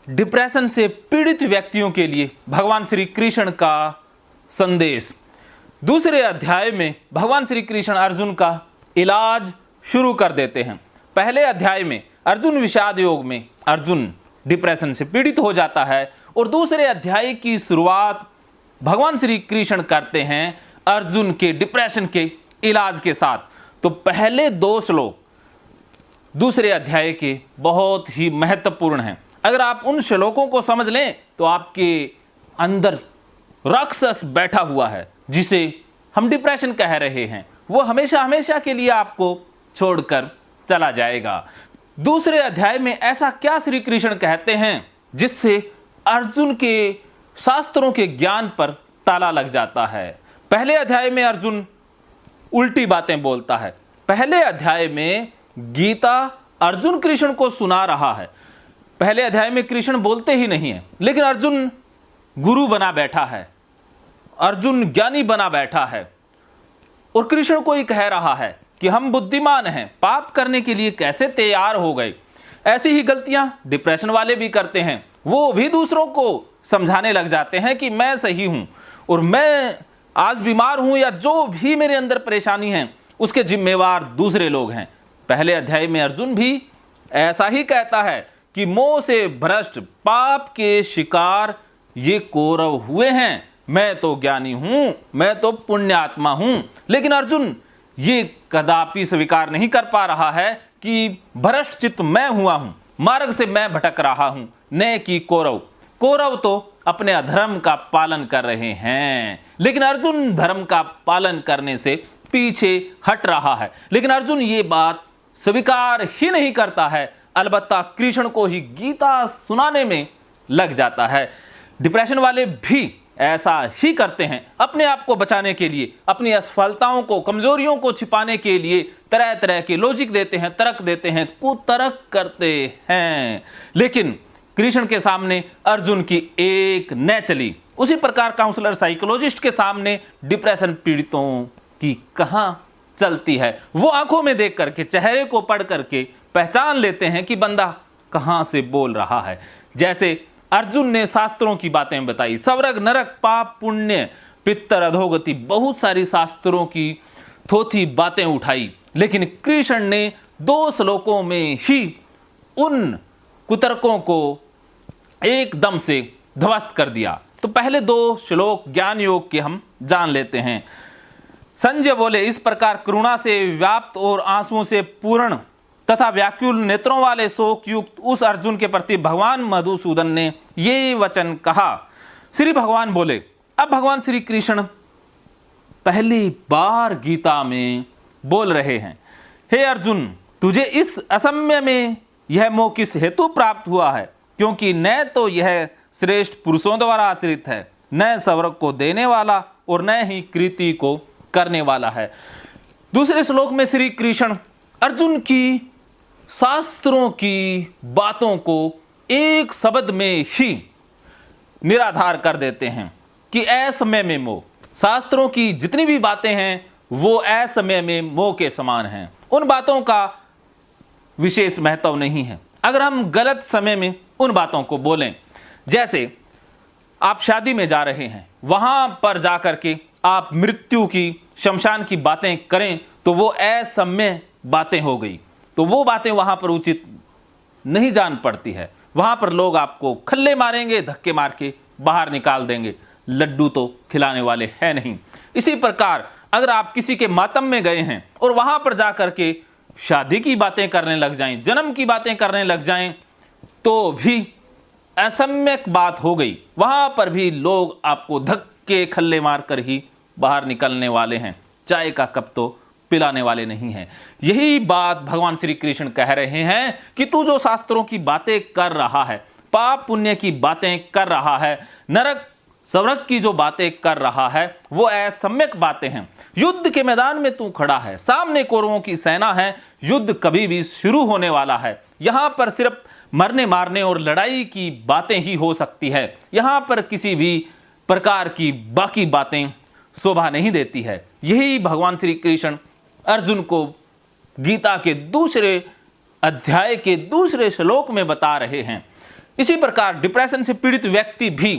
Depression से पीड़ित व्यक्तियों के लिए भगवान श्री कृष्ण का संदेश। दूसरे अध्याय में भगवान श्री कृष्ण अर्जुन का इलाज शुरू कर देते हैं। पहले अध्याय में अर्जुन विषाद योग में अर्जुन डिप्रेशन से पीड़ित हो जाता है और दूसरे अध्याय की शुरुआत भगवान श्री कृष्ण करते हैं अर्जुन के डिप्रेशन के इलाज के साथ। तो पहले 2 श्लोक दूसरे अध्याय के बहुत ही महत्वपूर्ण हैं। अगर आप उन श्लोकों को समझ लें तो आपके अंदर राक्षस बैठा हुआ है जिसे हम डिप्रेशन कह रहे हैं, वो हमेशा हमेशा के लिए आपको छोड़कर चला जाएगा। दूसरे अध्याय में ऐसा क्या श्री कृष्ण कहते हैं जिससे अर्जुन के शास्त्रों के ज्ञान पर ताला लग जाता है। पहले अध्याय में अर्जुन उल्टी बातें बोलता है। पहले अध्याय में गीता अर्जुन कृष्ण को सुना रहा है। पहले अध्याय में कृष्ण बोलते ही नहीं है, लेकिन अर्जुन गुरु बना बैठा है, अर्जुन ज्ञानी बना बैठा है और कृष्ण को ही कह रहा है कि हम बुद्धिमान हैं, पाप करने के लिए कैसे तैयार हो गए। ऐसी ही गलतियां डिप्रेशन वाले भी करते हैं। वो भी दूसरों को समझाने लग जाते हैं कि मैं सही हूं और मैं आज बीमार हूं या जो भी मेरे अंदर परेशानी है उसके जिम्मेवार दूसरे लोग हैं। पहले अध्याय में अर्जुन भी ऐसा ही कहता है कि मोह से भ्रष्ट पाप के शिकार ये कौरव हुए हैं, मैं तो ज्ञानी हूं, मैं तो पुण्यात्मा हूं। लेकिन अर्जुन ये कदापि स्वीकार नहीं कर पा रहा है कि भ्रष्ट चित्त मैं हुआ हूं, मार्ग से मैं भटक रहा हूं, न कि कौरव। कौरव तो अपने अधर्म का पालन कर रहे हैं, लेकिन अर्जुन धर्म का पालन करने से पीछे हट रहा है। लेकिन अर्जुन ये बात स्वीकार ही नहीं करता है, अलबत्ता कृष्ण को ही गीता सुनाने में लग जाता है। डिप्रेशन वाले भी ऐसा ही करते हैं। अपने आप को बचाने के लिए, अपनी असफलताओं को, कमजोरियों को छिपाने के लिए तरह तरह के लॉजिक देते हैं, तर्क देते हैं, कुतर्क करते हैं। लेकिन कृष्ण के सामने अर्जुन की एक न चली। उसी प्रकार काउंसलर साइकोलॉजिस्ट के सामने डिप्रेशन पीड़ितों की कहां चलती है। वो आंखों में देख करके, चेहरे को पढ़ करके पहचान लेते हैं कि बंदा कहां से बोल रहा है। जैसे अर्जुन ने शास्त्रों की बातें बताई, स्वर्ग नरक पाप पुण्य पितर अधोगति, बहुत सारी शास्त्रों की थोथी बातें उठाई। लेकिन कृष्ण ने 2 श्लोकों में ही उन कुतर्कों को एकदम से ध्वस्त कर दिया। तो पहले 2 श्लोक ज्ञान योग के हम जान लेते हैं। संजय बोले, इस प्रकार करुणा से व्याप्त और आंसुओं से पूर्ण तथा व्याकुल नेत्रों वाले शोक युक्त उस अर्जुन के प्रति भगवान मधुसूदन ने ये वचन कहा। श्री भगवान बोले, अब भगवान श्री कृष्ण पहली बार गीता में बोल रहे हैं, हे अर्जुन, तुझे इस असमय में यह मोह किस हेतु प्राप्त हुआ है? क्योंकि न तो यह श्रेष्ठ पुरुषों द्वारा आचरित है, न स्वर्ग को देने वाला और न ही कृति को करने वाला है। दूसरे श्लोक में श्री कृष्ण अर्जुन की शास्त्रों की बातों को एक शब्द में ही निराधार कर देते हैं कि असमय में मोह। शास्त्रों की जितनी भी बातें हैं वो असमय में मोह के समान हैं। उन बातों का विशेष महत्व नहीं है अगर हम गलत समय में उन बातों को बोलें। जैसे आप शादी में जा रहे हैं, वहां पर जाकर के आप मृत्यु की, शमशान की बातें करें तो वो असमय बातें हो गई। तो वो बातें वहां पर उचित नहीं जान पड़ती है। वहां पर लोग आपको खल्ले मारेंगे, धक्के मार के बाहर निकाल देंगे, लड्डू तो खिलाने वाले हैं नहीं। इसी प्रकार अगर आप किसी के मातम में गए हैं और वहां पर जाकर के शादी की बातें करने लग जाएं, जन्म की बातें करने लग जाएं, तो भी असम्यक बात हो गई। वहां पर भी लोग आपको धक्के खल्ले मारकर ही बाहर निकलने वाले हैं, चाय का कप तो पिलाने वाले नहीं हैं। यही बात भगवान श्री कृष्ण कह रहे हैं कि तू जो शास्त्रों की बातें कर रहा है, पाप पुण्य की बातें कर रहा है, नरक स्वर्ग की जो बातें कर रहा है, वो असम्यक बातें हैं। युद्ध के मैदान में तू खड़ा है, सामने कौरवों की सेना है, युद्ध कभी भी शुरू होने वाला है। यहां पर सिर्फ मरने मारने और लड़ाई की बातें ही हो सकती है। यहां पर किसी भी प्रकार की बाकी बातें शोभा नहीं देती है। यही भगवान श्री कृष्ण अर्जुन को गीता के दूसरे अध्याय के दूसरे श्लोक में बता रहे हैं। इसी प्रकार डिप्रेशन से पीड़ित व्यक्ति भी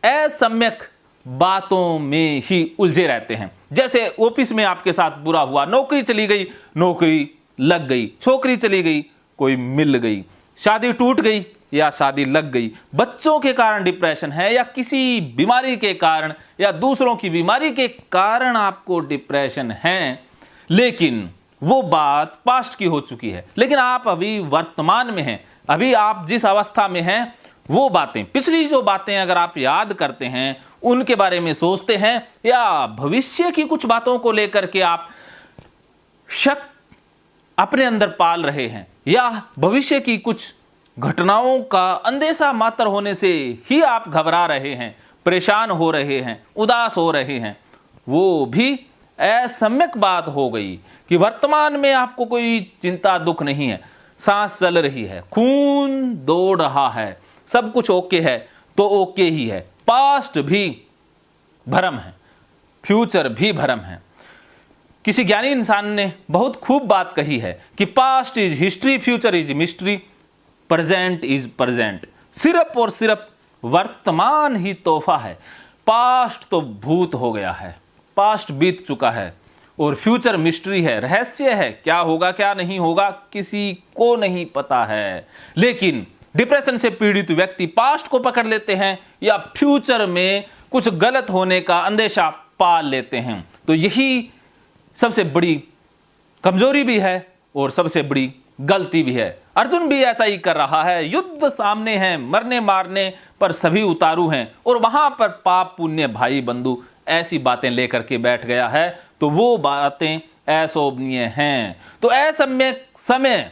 असम्यक बातों में ही उलझे रहते हैं। जैसे ऑफिस में आपके साथ बुरा हुआ, नौकरी चली गई, नौकरी लग गई, छोकरी चली गई, कोई मिल गई, शादी टूट गई या शादी लग गई, बच्चों के कारण डिप्रेशन है या किसी बीमारी के कारण या दूसरों की बीमारी के कारण आपको डिप्रेशन है, लेकिन वो बात पास्ट की हो चुकी है। लेकिन आप अभी वर्तमान में हैं, अभी आप जिस अवस्था में हैं वो बातें, पिछली जो बातें अगर आप याद करते हैं, उनके बारे में सोचते हैं या भविष्य की कुछ बातों को लेकर के आप शक अपने अंदर पाल रहे हैं या भविष्य की कुछ घटनाओं का अंदेशा मात्र होने से ही आप घबरा रहे हैं, परेशान हो रहे हैं, उदास हो रहे हैं, वो भी असम्यक बात हो गई कि वर्तमान में आपको कोई चिंता दुख नहीं है, सांस चल रही है, खून दौड़ रहा है, सब कुछ ओके है तो ओके ही है। पास्ट भी भ्रम है, फ्यूचर भी भ्रम है। किसी ज्ञानी इंसान ने बहुत खूब बात कही है कि past is history, future is mystery, present is present. सिर्फ और सिर्फ वर्तमान ही तोहफा है। पास्ट तो भूत हो गया है, पास्ट बीत चुका है, और फ्यूचर मिस्ट्री है, रहस्य है, क्या होगा क्या नहीं होगा किसी को नहीं पता है। लेकिन डिप्रेशन से पीड़ित व्यक्ति पास्ट को पकड़ लेते हैं या फ्यूचर में कुछ गलत होने का अंदेशा पाल लेते हैं। तो यही सबसे बड़ी कमजोरी भी है और सबसे बड़ी गलती भी है। अर्जुन भी ऐसा ही कर रहा है। युद्ध सामने है, मरने मारने पर सभी उतारू हैं, और वहां पर पाप पुण्य भाई बंधु ऐसी बातें लेकर के बैठ गया है, तो वो बातें अशोभनीय हैं। तो असम्य समय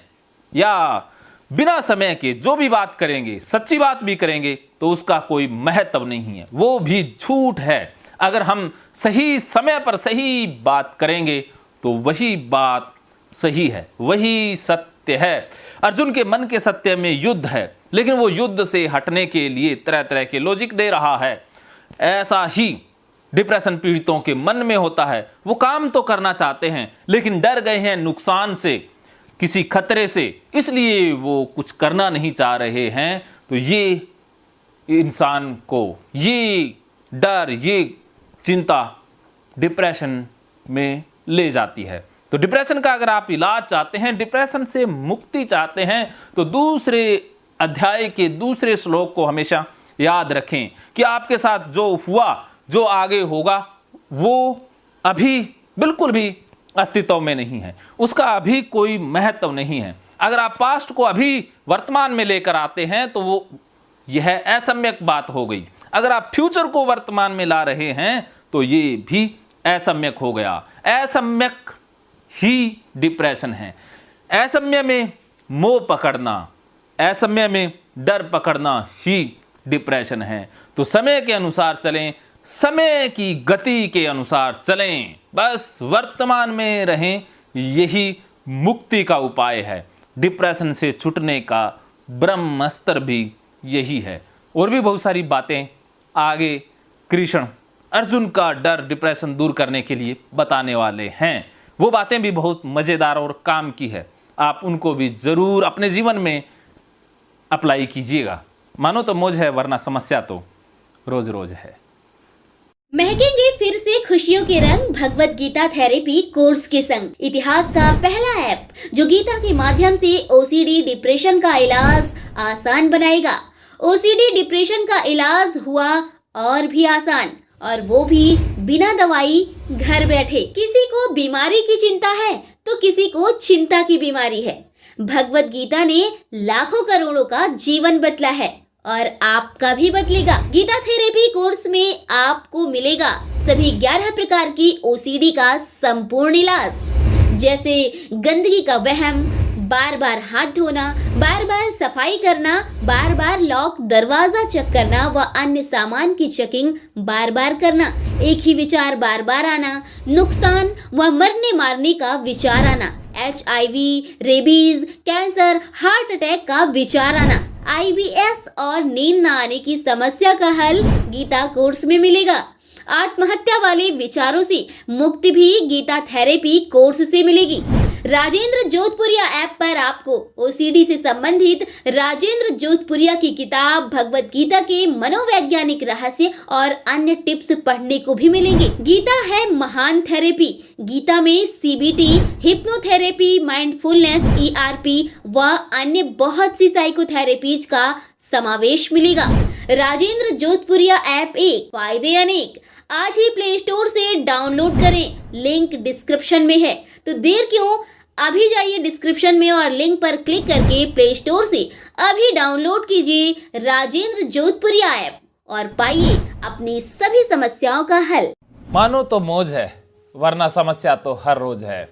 या बिना समय के जो भी बात करेंगे, सच्ची बात भी करेंगे, तो उसका कोई महत्व नहीं है, वो भी झूठ है। अगर हम सही समय पर सही बात करेंगे तो वही बात सही है, वही सत्य है। अर्जुन के मन के सत्य में युद्ध है, लेकिन वो युद्ध से हटने के लिए तरह तरह के लॉजिक दे रहा है। ऐसा ही डिप्रेशन पीड़ितों के मन में होता है। वो काम तो करना चाहते हैं, लेकिन डर गए हैं नुकसान से, किसी खतरे से, इसलिए वो कुछ करना नहीं चाह रहे हैं। तो ये इंसान को ये डर, ये चिंता डिप्रेशन में ले जाती है। तो डिप्रेशन का अगर आप इलाज चाहते हैं, डिप्रेशन से मुक्ति चाहते हैं, तो दूसरे अध्याय के दूसरे श्लोक को हमेशा याद रखें कि आपके साथ जो हुआ, जो आगे होगा, वो अभी बिल्कुल भी अस्तित्व में नहीं है, उसका अभी कोई महत्व नहीं है। अगर आप पास्ट को अभी वर्तमान में लेकर आते हैं तो वो यह असम्यक बात हो गई। अगर आप फ्यूचर को वर्तमान में ला रहे हैं तो ये भी असम्यक हो गया। असम्यक ही डिप्रेशन है। असम्य में मोह पकड़ना, असम्य में डर पकड़ना ही डिप्रेशन है। तो समय के अनुसार चलें, समय की गति के अनुसार चलें, बस वर्तमान में रहें, यही मुक्ति का उपाय है। डिप्रेशन से छूटने का ब्रह्मास्त्र भी यही है। और भी बहुत सारी बातें आगे कृष्ण अर्जुन का डर, डिप्रेशन दूर करने के लिए बताने वाले हैं। वो बातें भी बहुत मज़ेदार और काम की है, आप उनको भी ज़रूर अपने जीवन में अप्लाई कीजिएगा। मानो तो मौज है, वरना समस्या तो रोज रोज है। महकेंगे फिर से खुशियों के रंग भगवत गीता थेरेपी कोर्स के संग। इतिहास का पहला ऐप जो गीता के माध्यम से ओसीडी डिप्रेशन का इलाज आसान बनाएगा। ओसीडी डिप्रेशन का इलाज हुआ और भी आसान, और वो भी बिना दवाई, घर बैठे। किसी को बीमारी की चिंता है तो किसी को चिंता की बीमारी है। भगवत गीता ने लाखों करोड़ों का जीवन बदला है और आपका भी बदलेगा। गीता थेरेपी कोर्स में आपको मिलेगा सभी 11 प्रकार की ओसीडी का संपूर्ण इलाज, जैसे गंदगी का वहम, बार बार हाथ धोना, बार बार सफाई करना, बार बार लॉक दरवाजा चेक करना व अन्य सामान की चेकिंग बार बार करना, एक ही विचार बार बार आना, नुकसान व मरने मारने का विचार आना, HIV, rabies, cancer, heart attack का विचार आना, IBS और नींद न आने की समस्या का हल गीता कोर्स में मिलेगा। आत्महत्या वाले विचारों से मुक्ति भी गीता थेरेपी कोर्स से मिलेगी। राजेंद्र जोधपुरिया ऐप पर आपको ओसीडी से संबंधित राजेंद्र जोधपुरिया की किताब भगवत गीता के मनोवैज्ञानिक रहस्य और अन्य टिप्स पढ़ने को भी मिलेंगे। गीता है महान थेरेपी। गीता में सीबीटी, हिप्नोथेरेपी, माइंडफुलनेस, ईआरपी व अन्य बहुत सी साइकोथेरेपीज का समावेश मिलेगा। राजेंद्र जोधपुरिया ऐप एक, फायदे अनेक। आज ही प्ले स्टोर से डाउनलोड करें, लिंक डिस्क्रिप्शन में है। तो देर क्यों, अभी जाइए डिस्क्रिप्शन में और लिंक पर क्लिक करके प्ले स्टोर से अभी डाउनलोड कीजिए राजेंद्र जोधपुरिया ऐप और पाइए अपनी सभी समस्याओं का हल। मानो तो मौज है, वरना समस्या तो हर रोज है।